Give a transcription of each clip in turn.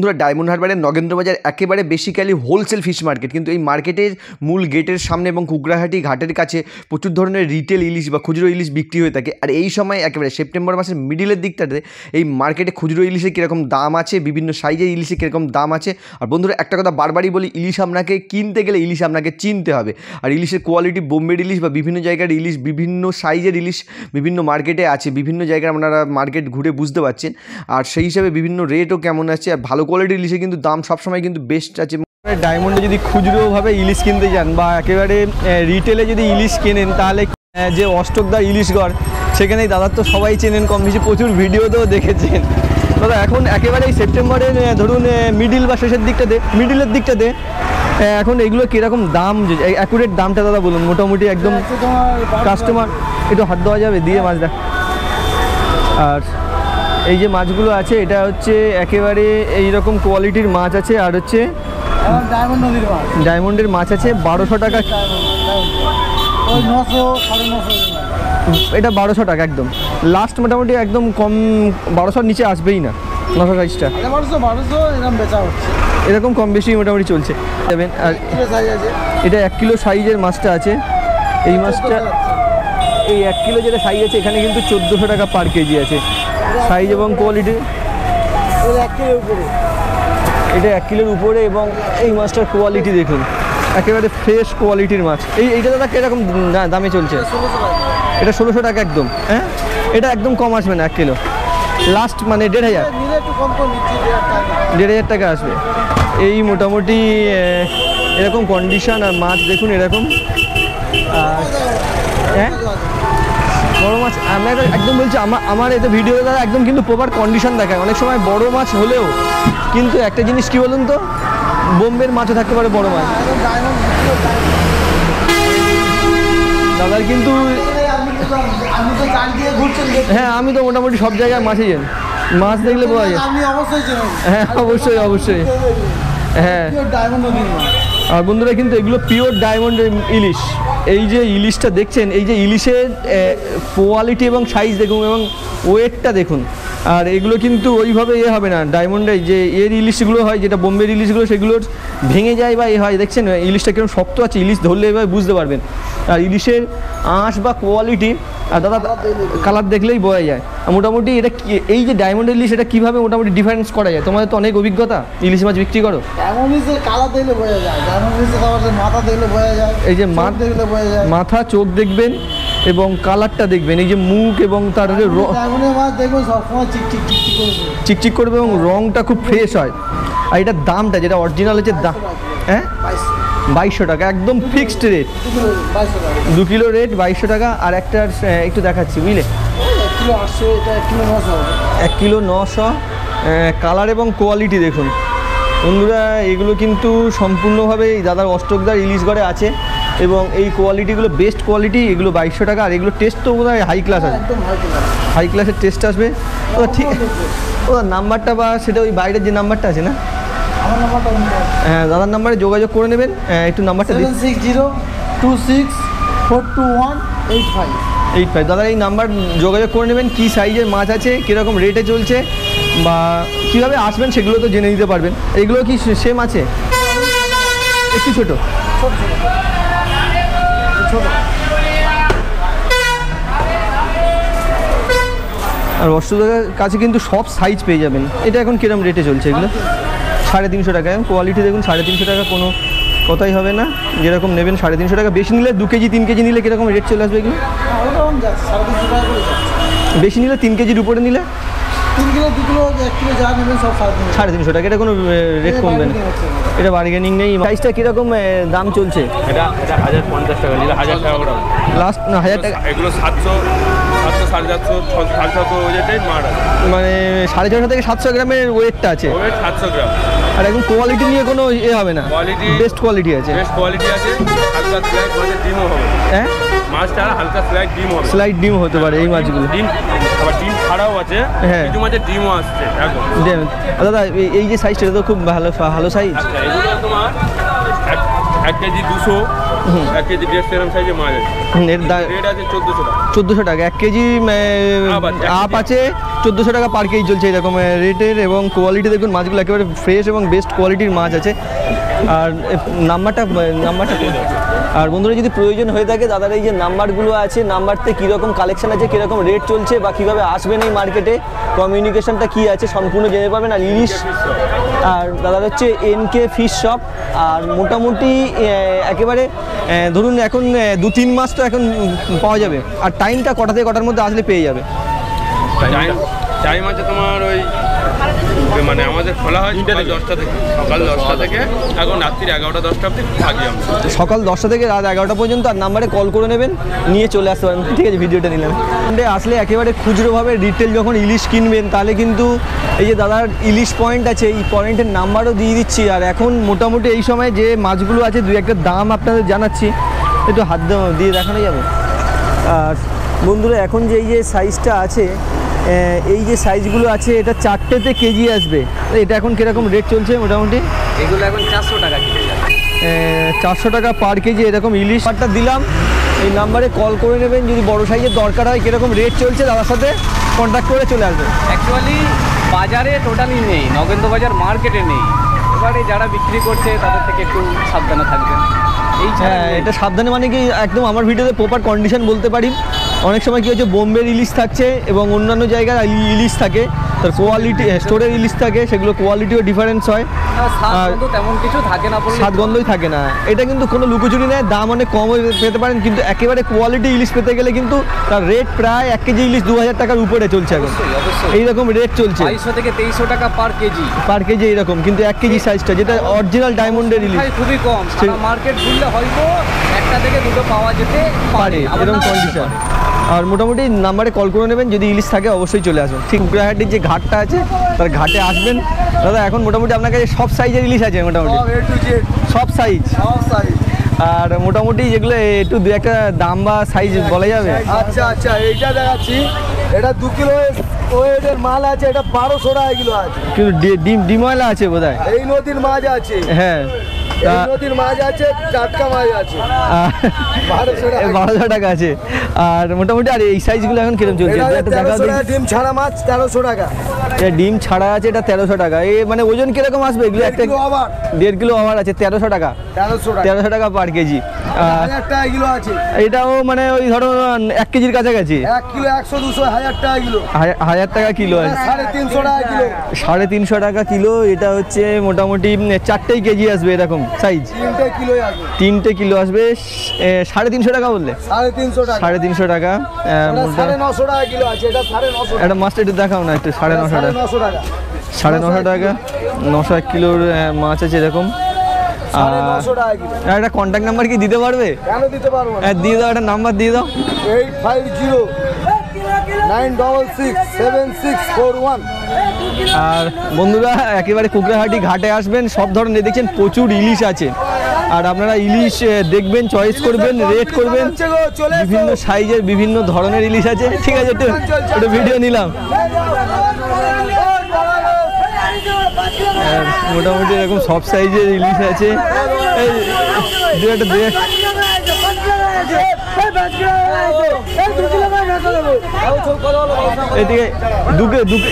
বন্ধুরা ডায়মন্ড হারবারের নগেন্দ্র বাজার একেবারে বেসিক্যালি হোলসেল ফিশ মার্কেট, কিন্তু এই মার্কেটের মূল গেটের সামনে এবং কুকড়াহাটি ঘাটের কাছে প্রচুর ধরনের রিটেল ইলিশ বা খুচরো ইলিশ বিক্রি হয়ে থাকে। আর এই সময় একেবারে সেপ্টেম্বর মাসের মিডিলের দিকটাতে এই মার্কেটে খুচরো ইলিশের কীরকম দাম আছে, বিভিন্ন সাইজের ইলিশের কীরকম দাম আছে। আর বন্ধুরা একটা কথা বারবারই বলি, ইলিশ আপনাকে কিনতে গেলে ইলিশ আপনাকে চিনতে হবে। আর ইলিশের কোয়ালিটি বোম্বের ইলিশ বা বিভিন্ন জায়গার ইলিশ, বিভিন্ন সাইজের ইলিশ বিভিন্ন মার্কেটে আছে, বিভিন্ন জায়গায় আপনারা মার্কেট ঘুরে বুঝতে পারছেন। আর সেই হিসাবে বিভিন্ন রেটও কেমন আছে। আর ভালো কোয়ালিটির ইলিশে কিন্তু দাম সবসময় কিন্তু বেস্ট আছে। ডায়মন্ডে যদি খুচরোভাবে ইলিশ কিনতে যান বা একেবারে রিটেলে যদি ইলিশ কেনেন, তাহলে যে অষ্টকদার ইলিশগড় সেখানেই দাদার তো সবাই চেনেন, কম বেশি প্রচুর ভিডিওতেও দেখেছেন দাদা। এখন একেবারে সেপ্টেম্বরে ধরুন মিডিল বা শেষের দিকটাতে, মিডিলের দিকটাতে এখন এগুলো কীরকম দাম, অ্যাকুরেট দামটা দাদা বলুন মোটামুটি একদম কাস্টমার একটু হাত দেওয়া যাবে দিয়ে মাছ দেখ। আর এই যে মাছগুলো আছে এটা হচ্ছে একেবারে এইরকম কোয়ালিটির মাছ আছে। আর হচ্ছে ডায়মন্ডের মাছ আছে 1200 টাকা, এটা 1200 টাকা একদম লাস্ট, মোটামুটি একদম কম 1200 নিচে আসবেই না। 900 সাইজটা এরকম কম বেশি মোটামুটি চলছে। আর এটা 1 কিলো সাইজের মাছটা আছে। এই মাছটা এই 1 কিলো যেটা সাইজ আছে এখানে কিন্তু 1400 টাকা পার কেজি আছে সাইজ এবং কোয়ালিটি। এটা 1 কিলোর উপরে এবং এই মাছটার কোয়ালিটি দেখুন একেবারে ফ্রেশ কোয়ালিটির মাছ। এইটা দাদা কীরকম দামে চলছে? এটা 1600 টাকা একদম। হ্যাঁ, এটা একদম কম আসবে না, 1 কিলো লাস্ট মানে 1500 টাকা আসবে। এই মোটামুটি এরকম কন্ডিশন। আর মাছ দেখুন এরকম। হ্যাঁ বড়ো মাছ আমি একদম বলছি, আমার এতে ভিডিও দ্বারা একদম কিন্তু প্রপার কন্ডিশন দেখায়। অনেক সময় বড় মাছ হলেও কিন্তু একটা জিনিস কি বলুন তো, বোম্বের মাছও থাকতে পারে বড় মাছ। দাদার কিন্তু হ্যাঁ আমি তো মোটামুটি সব জায়গায় মাছই যাই, মাছ দেখলে বোঝা যায়। হ্যাঁ অবশ্যই অবশ্যই। হ্যাঁ আর বন্ধুরা কিন্তু এগুলো পিওর ডায়মন্ডের ইলিশ। এই যে ইলিশটা দেখছেন, এই যে ইলিশের কোয়ালিটি এবং সাইজ দেখুন এবং ওয়েটটা দেখুন। আর এগুলো কিন্তু ওইভাবে হবে না ডায়মন্ডে যে এর ইলিশগুলো হয়, যেটা বোম্বের ইলিশগুলো সেগুলোর ভেঙে যায় বা হয়। দেখছেন ইলিশটা কিরকম শক্ত আছে, ইলিশ ধরলে এভাবে বুঝতে পারবেন। আর ইলিশের আঁশ বা কোয়ালিটি আর দাদা কালার দেখলেই বোঝা যায়। মোটামুটি এটা এই যে ডায়মন্ডের ইলিশ এটা কীভাবে মোটামুটি ডিফারেন্স করা যায়? তোমাদের তো অনেক অভিজ্ঞতা, ইলিশ মাছ বিক্রি করো। এই যে মাথা চোখ দেখবেন এবং কালারটা দেখবেন, এই যে মুখ এবং তার চিকচিক করবে এবং রংটা খুব ফ্রেশ হয়। আর এটার দামটা যেটা অরিজিনাল হচ্ছে দাম, হ্যাঁ 2200 টাকা একদম ফিক্সড রেট। 2 কিলো রেট 2200 টাকা। আর একটা একটু দেখাচ্ছি বুঝলে, 1 কিলো 900 কালার এবং কোয়ালিটি দেখুন বন্ধুরা। এগুলো কিন্তু সম্পূর্ণভাবে দাদার অষ্টকদার ইলিশগড়ে আছে এবং এই কোয়ালিটিগুলো বেস্ট কোয়ালিটি। এগুলো 2200 টাকা। আর এগুলো টেস্ট তো বোধ হয় হাই ক্লাস আছে, হাই ক্লাসের টেস্ট আসবে। ও ঠিক, ও নাম্বারটা বা সেটা ওই বাইরের যে নাম্বারটা আছে না, হ্যাঁ দাদার নাম্বারে যোগাযোগ করে নেবেন। একটু নাম্বারটা 7602642185 দাদা এই নাম্বার যোগাযোগ করে নেবেন। কী সাইজের মাছ আছে, কীরকম রেটে চলছে বা কীভাবে আসবেন সেগুলো তো জেনে নিতে পারবেন। এগুলো কি সেম আছে? একটু ছোটো। আর অষ্টকদার কাছে কিন্তু সব সাইজ পেয়ে যাবেন। এটা এখন কিরম রেটে চলছে? এগুলো 350 টাকা। কোয়ালিটি দেখুন 350 টাকা, কোনো কথাই হবে না। যেরকম নেবেন 350 টাকা। বেশি নিলে 2 কেজি 3 কেজি নিলে কীরকম রেট চলে আসবে এগুলো? বেশি নিলে 3 কেজির উপরে নিলে 3 কিলো 2 কিলো 1 কিলো যা নেবেন সব 350 টাকা। এটা কোনো রেট কমবে না, এটা বার্গেনিং নেই। সাইজটা কীরকম দাম চলছে? এটা 1050 টাকা নিলে 1000 টাকা গ্রাম লাস্ট না 1000 টাকা। এগুলো 700 750 750 ওয়েটের মাছ আছে, মানে 650 থেকে 700 গ্রামের ওয়েটটা আছে। ওয়েট 700 গ্রাম। আর এখন কোয়ালিটি নিয়ে কোনো হবে না, কোয়ালিটি বেস্ট কোয়ালিটি আছে, বেস্ট কোয়ালিটি আছে। হালকা স্লাইড মাছের ডিমও হবে। হ্যাঁ মাছটা হালকা স্লাইড ডিম হবে, স্লাইড ডিম হতে পারে এই মাছগুলো। ডিম আবার ডিম ছাড়াও আছে, হ্যাঁ কিছু মাছের ডিমও আসছে একদম। দাদা এই যে সাইজটা তো খুব ভালো ভালো সাইজ। আচ্ছা এগুলো তোমার 1 কেজি 200, 1 কেজি 150 গ্রাম সাইজের মাছ আছে। এর রেট আছে 1400 টাকা। 1400 টাকা। 1 কেজি আপ আছে, 1400 টাকা পার কেজি চলছে এরকম রেটের, এবং কোয়ালিটি দেখুন মাছগুলো একেবারে ফ্রেশ এবং বেস্ট কোয়ালিটির মাছ আছে। আর নাম্বারটা আর বন্ধুরা যদি প্রয়োজন হয়ে থাকে দাদার এই যে নাম্বারগুলো আছে, নাম্বারতে কীরকম কালেকশন আছে, কীরকম রেট চলছে বা কীভাবে আসবেন এই মার্কেটে, কমিউনিকেশনটা কী আছে সম্পূর্ণ জেনে পাবেন। আর ইলিশ আর দাদার হচ্ছে NK ফিশ শপ। আর মোটামুটি একেবারে ধরুন এখন 2-3 মাস তো এখন পাওয়া যাবে। আর টাইমটা কটা থেকে কটার মধ্যে আসলে পেয়ে যাবে? টাইম আছে তোমার ওই মানে আমাদের খোলা হয় সকাল 10টা থেকে এখন রাত্রি 11টা-10টা অবধি থাকি আমরা। সকাল 10টা থেকে রাত 11টা পর্যন্ত। আর নাম্বারে কল করে নেবেন, নিয়ে চলে আসতে পারেন। ঠিক আছে, ভিডিওটা নিলাম। আসলে একেবারে খুচরোভাবে রিটেল যখন ইলিশ কিনবেন তাহলে কিন্তু এই যে দাদার ইলিশ পয়েন্ট আছে, এই পয়েন্টের নাম্বারও দিয়ে দিচ্ছি। আর এখন মোটামুটি এই সময় যে মাছগুলো আছে দু একটা দাম আপনাদের জানাচ্ছি, একটু হাত দিয়ে দেখানো যাবে। আর বন্ধুরা এখন যে এই যে সাইজটা আছে, এই যে সাইজগুলো আছে এটা 4টেতে কেজি আসবে। এটা এখন কীরকম রেট চলছে মোটামুটি? এগুলো এখন 400 টাকা কেজি, 400 টাকা পার কেজি এরকম ইলিশ। পারটা দিলাম, এই নাম্বারে কল করে নেবেন যদি বড় সাইজের দরকার হয়। কীরকম রেট চলছে দাদার সাথে কন্ট্যাক্ট করে চলে আসবেন। অ্যাকচুয়ালি বাজারে টোটালি নেই, নগেন্দ্র বাজার মার্কেটে নেই। এবারে যারা বিক্রি করছে তাদের থেকে একটু সাবধানে থাকবেন। এই এটা সাবধানে মানে কি একদম আমার ভিডিওতে প্রপার কন্ডিশন বলতে পারি। অনেক সময় কী হচ্ছে বোম্বের ইলিশ থাকছে এবং অন্যান্য জায়গার ইলিশ থাকে, তার কোয়ালিটি স্টোরের ইলিশ থাকে, সেগুলো কোয়ালিটিও ডিফারেন্স হয়। আর তেমন কিছু থাকে না, স্বাদ গন্ধই থাকে না। এটা কিন্তু কোনো লুকোচুরি নেই, দাম অনেক কম পেতে পারেন, কিন্তু একেবারে কোয়ালিটি ইলিশ পেতে গেলে কিন্তু তার রেট প্রায় 1 কেজি ইলিশ 2000 টাকার উপরে চলছে এখন। এইরকম রেট চলছে 2200 থেকে 2300 টাকা পার কেজি এইরকম। কিন্তু 1 কেজি সাইজটা যেটা অরিজিনাল ডায়মন্ডের ইলিশ খুবই কম। মার্কেট ঘুরলে হয়তো একটা থেকে দুটো পাওয়া যেতে পারে এরকম কন্ডিশন। আর মোটামুটি নাম্বারে কল করে নেবেন, যদি ইলিশ থাকে অবশ্যই চলে আসুন। ঠিক কুকড়াহাটির যে ঘাটটা আছে তার ঘাটে আসবেন দাদা। এখন মোটামুটি আপনার কাছে সব সাইজের ইলিশ আছে মোটামুটি, সব সাইজ। আর মোটামুটি যেগুলো একটু দু একটা দাম বা সাইজ বলা যাবে? আচ্ছা এইটা দেখাচ্ছি, এটা 2 কিলো ওয়েটের মাল আছে, এটা 1200 টাকা কিলো আছে। কিন্তু ডিময়লা আছে বোধহয়। এই নদীর মাছ আছে, হ্যাঁ এই নদীর মাছ আছে, টাটকা মাছ আছে, 1200 টাকা আছে। আর মোটামুটি আর এই সাইজগুলো এখন কিরকম চলছে? ডিম ছাড়া মাছ 1300 টাকা। ডিম ছাড়া আছে, এটা 1300 টাকা। মানে ওজন কিরকম আসবে এগুলো? একটা 1.5 কিলো ওভার আছে, 1300 টাকা। 1300 টাকা পার কেজি। 1000 টাকা কিলো আছে। এটাও মানে ওই ধরো 1 কেজির কাছাকাছি। 1 কিলো 100, 200, 1000 টাকা কিলো। 1000 টাকা কিলো আছে। 350 টাকা কিলো। 350 টাকা কিলো। এটা হচ্ছে মোটামুটি 4টেই কেজি আসবে এরকম সাইজ। 3টে কিলো আসবে। 3টে কিলো আসবে। 350 টাকা বললে? 350 টাকা। 350 টাকা। 950 টাকা কিলো আছে, এটা 950। এটা মাছটা একটু দেখাও না একটু। 950 টাকা। 950 টাকা। 900 কিলোর মাছ আছে এরকম। 950 টাকা কিলো। একটা কন্ট্যাক্ট নাম্বার কি দিতে পারবে? কেন দিতে পারবো না? দিয়ে দাও, একটা নাম্বার দিয়ে দাও। 850-966-7641। আর বন্ধুরা একেবারে কুকড়াহাটি ঘাটে আসবেন, সব ধরনের দেখছেন প্রচুর ইলিশ আছে। আর আপনারা ইলিশ দেখবেন, চয়েস করবেন, রেট করবেন। বিভিন্ন সাইজের বিভিন্ন ধরনের ইলিশ আছে। ঠিক আছে, একটু ভিডিও নিলাম। মোটামুটি এরকম সব সাইজের ইলিশ আছে। এই দু একটা এদিকে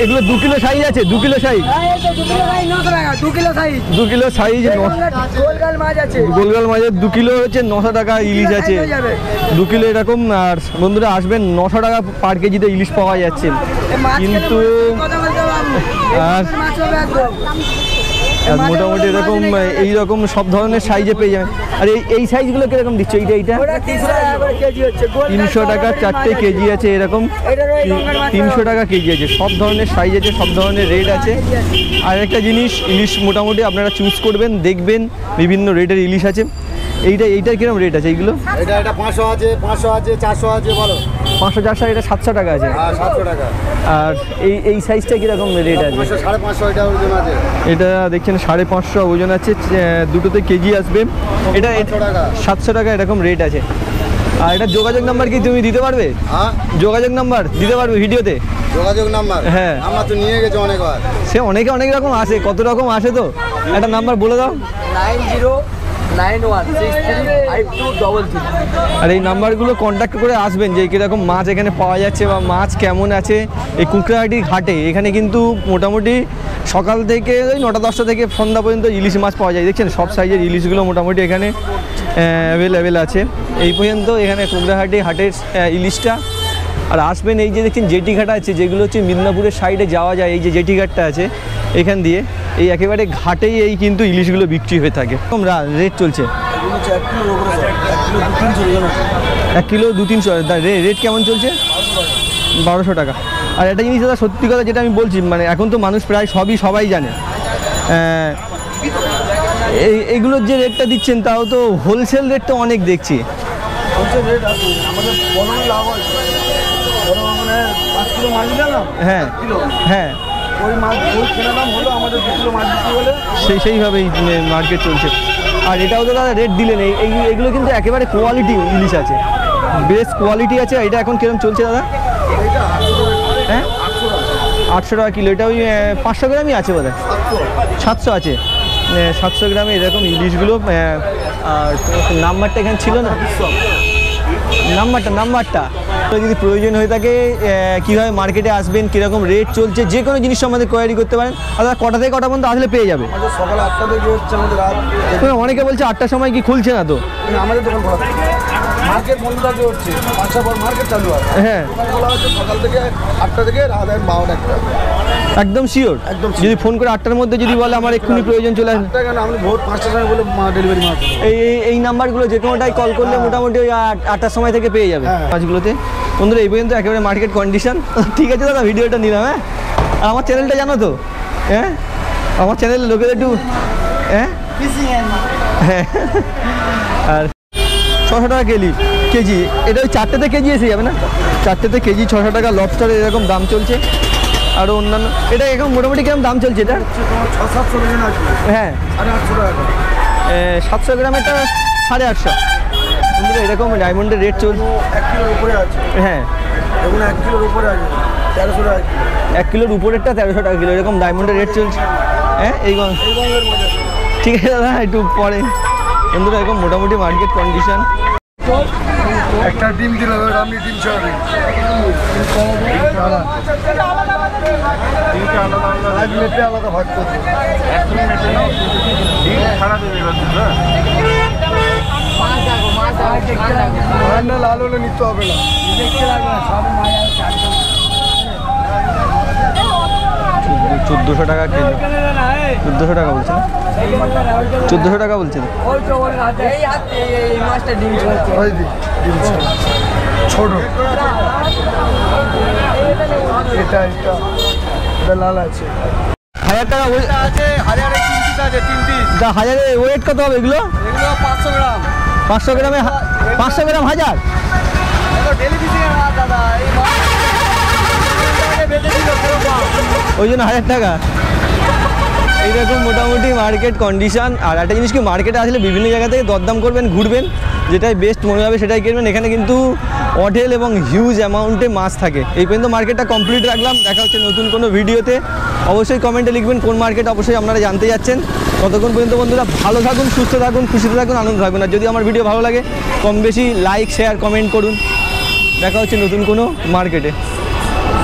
এগুলো 2 কিলো সাইজ আছে। 2 কিলো সাইজ। 2 kilo size. গোলগাল মাছের 2 কিলো হচ্ছে 900 টাকা ইলিশ আছে। 2 কিলো এরকম। আর বন্ধুরা আসবেন, 900 টাকা পার কেজিতে ইলিশ পাওয়া যাচ্ছে। কিন্তু আর মোটামুটি এরকম এইরকম সব ধরনের সাইজে পেয়ে যাবেন। আর এই সাইজগুলো কিরকম দিচ্ছ? এইটা 300 টাকা 4টে কেজি আছে এরকম। 300 টাকা কেজি আছে। সব ধরনের সাইজ আছে, সব ধরনের রেট আছে। আর একটা জিনিস, ইলিশ মোটামুটি আপনারা চুজ করবেন, দেখবেন বিভিন্ন রেটের ইলিশ আছে। এইটার কিরকম রেট আছে? এইগুলো এটা 500 আছে, 500 আছে, 400 আছে। বলো 500, 400। এটা 700 টাকা আছে। 700 টাকা। আর এই সাইজটা কিরকম রেট আছে? 500, 550 এটা ওজন আছে। এটা দেখছেন 550 ওজন আছে, দুটোতে কেজি আসবে। এটা 700 টাকা এরকম রেট আছে। আর এটা যোগাযোগ নাম্বার কি তুমি দিতে পারবে? যোগাযোগ নাম্বার দিতে পারবে ভিডিওতে? যোগাযোগ নাম্বার? হ্যাঁ, আমরা তো নিয়ে গেছি অনেকবার। সে অনেক রকম আসে, কত রকম আসে, তো একটা নাম্বার বলে দাও। 91635233। আর এই নাম্বারগুলো কন্ট্যাক্ট করে আসবেন যে কীরকম মাছ এখানে পাওয়া যাচ্ছে বা মাছ কেমন আছে এই কুকড়াহাটির ঘাটে। এখানে কিন্তু মোটামুটি সকাল থেকে ওই 9টা-10টা থেকে সন্ধ্যা পর্যন্ত ইলিশ মাছ পাওয়া যায়। দেখছেন সব সাইজের ইলিশগুলো মোটামুটি এখানে অ্যাভেলেবেল আছে। এই পর্যন্ত এখানে কুকড়াহাটি হাটের ইলিশটা। আর আসবেন এই যে দেখছেন জেটি ঘাট আছে, যেগুলো হচ্ছে মিদনাপুরের সাইডে যাওয়া যায়, এই যে জেটি ঘাটটা আছে এখান দিয়ে, এই একেবারে ঘাটেই এই কিন্তু ইলিশগুলো বিক্রি হয়ে থাকে। রেট চলছে 1 কিলো 200-300। রেট কেমন চলছে? 1200 টাকা। আর একটা জিনিস দাদা সত্যি কথা যেটা আমি বলছি, মানে এখন তো মানুষ প্রায় সবাই জানে, এইগুলোর যে রেটটা দিচ্ছেন তাও তো হোলসেল রেট তো অনেক দেখছি। হোলসেল রেট আছে আমাদের, বড় লাভ হয়, বড় মানে 5 কিলো মাছ নিলাম, হ্যাঁ কিলো, হ্যাঁ, ওই মাছ ওই কেনা দাম হলো আমাদের 2 কিলো মাছ বিক্রি হলে সেইভাবেই মার্কেট চলছে। আর এটাও তো দাদা রেট দিলেন, এইগুলো কিন্তু একেবারে কোয়ালিটি ইলিশ আছে, বেস্ট কোয়ালিটি আছে। এটা এখন কিরকম চলছে দাদা? হ্যাঁ 800 টাকা কিলো। এটা ওই 500 গ্রামই আছে বোধ হয়, 700 আছে, 700 গ্রামে এরকম ইলিশগুলো। আর নাম্বারটা এখানে ছিল না, নাম্বারটা যদি প্রয়োজন হয়ে থাকে কীভাবে মার্কেটে আসবেন, কীরকম রেট চলছে, যে কোনো জিনিস আমাদের কোয়ারি করতে পারেন। আর কটা থেকে কটা পর্যন্ত আসলে পেয়ে যাবে? আমাদের সকাল 8টা থেকে হচ্ছে আমাদের রাত, অনেকে বলছে 8টার সময় কি খুলছে না তো? আমাদের দোকান খোলা থাকে, মার্কেট বন্ধ থাকে হচ্ছে 5টা পর মার্কেট চালু হয়। হ্যাঁ দোকান খোলা হচ্ছে সকাল থেকে 8টা থেকে রাত 12টা। একদম শিওর? একদম যদি ফোন করে 8টার মধ্যে যদি বলে আমার এক্ষুনি প্রয়োজন চলে আসবে, কেন আপনি ভোর 5টার সময় বলে ডেলিভারি মাছ এই নাম্বারগুলো যে কোনোটাই কল করলে মোটামুটি ওই 8টার সময় থেকে পেয়ে যাবে মাছগুলোতে। বন্ধুরা এই পর্যন্ত একেবারে মার্কেট কন্ডিশন। ঠিক আছে দাদা, ভিডিওটা নিলাম। হ্যাঁ, আর আমার চ্যানেলটা জানো তো? হ্যাঁ, আমার চ্যানেলের লোকের একটু হ্যাঁ, আর 600 টাকা কেজি। এটা ওই 4টেতে কেজি এসে যাবে না? 4টেতে কেজি 600 টাকা। লবস্টারের এরকম দাম চলছে। আর অন্যান্য এটা এখন মোটামুটি কিরকম দাম চলছে এটা? 600-700 টাকা আছে। হ্যাঁ 850 টাকা। 700 গ্রামেরটা 850। কিন্তু এরকম ডায়মন্ডের রেট চলছে 1 কিলোর উপরে আছে। হ্যাঁ দেখুন 1 কিলোর উপরে আছে 1300 টাকা কিলো। 1 কিলোর উপরেরটা 1300 টাকা কিলো, এরকম ডায়মন্ডের রেট চলছে। হ্যাঁ এই গঙ্গের মধ্যে ঠিক আছে দাদা, একটু পরে। বন্ধুরা এরকম মোটামুটি মার্কেট কন্ডিশন। একটা ডিম দিল, আপনি ডিম ছাড়া আলাদা ভাগ করতে লাল হলে নিতে হবে না। 1400 টাকা কেজি। 1400 টাকা বলছে না? 1400 টাকা বলছে না? ছোট এটা লাল আছে 1000 টাকা আছে, 1000 3 আছে 3 পিস। 1000-এর ওয়েট কত হবে এগুলো? এগুলো 500 গ্রাম। 500 গ্রামে 500 গ্রাম 1000? ডেলি ফিশিংয়ের মাছ দাদা, এই মাছ বেঁধে দিল ওই জন্য 1000 টাকা। এইরকম মোটামুটি মার্কেট কন্ডিশন। আর একটা জিনিস কি, মার্কেটে আসলে বিভিন্ন জায়গা থেকে দরদাম করবেন, ঘুরবেন, যেটাই বেস্ট মনে হবে সেটাই কিনবেন। এখানে কিন্তু অঢেল এবং হিউজ অ্যামাউন্টে মাছ থাকে। এই পর্যন্ত মার্কেটটা কমপ্লিট রাখলাম। দেখা হচ্ছে নতুন কোনো ভিডিওতে। অবশ্যই কমেন্টে লিখবেন কোন মার্কেট অবশ্যই আপনারা জানতে যাচ্ছেন। ততক্ষণ পর্যন্ত বন্ধুরা ভালো থাকুন, সুস্থ থাকুন, খুশিতে থাকুন, আনন্দ থাকুন। আর যদি আমার ভিডিও ভালো লাগে কম বেশি লাইক, শেয়ার, কমেন্ট করুন। দেখা হচ্ছে নতুন কোনো মার্কেটে।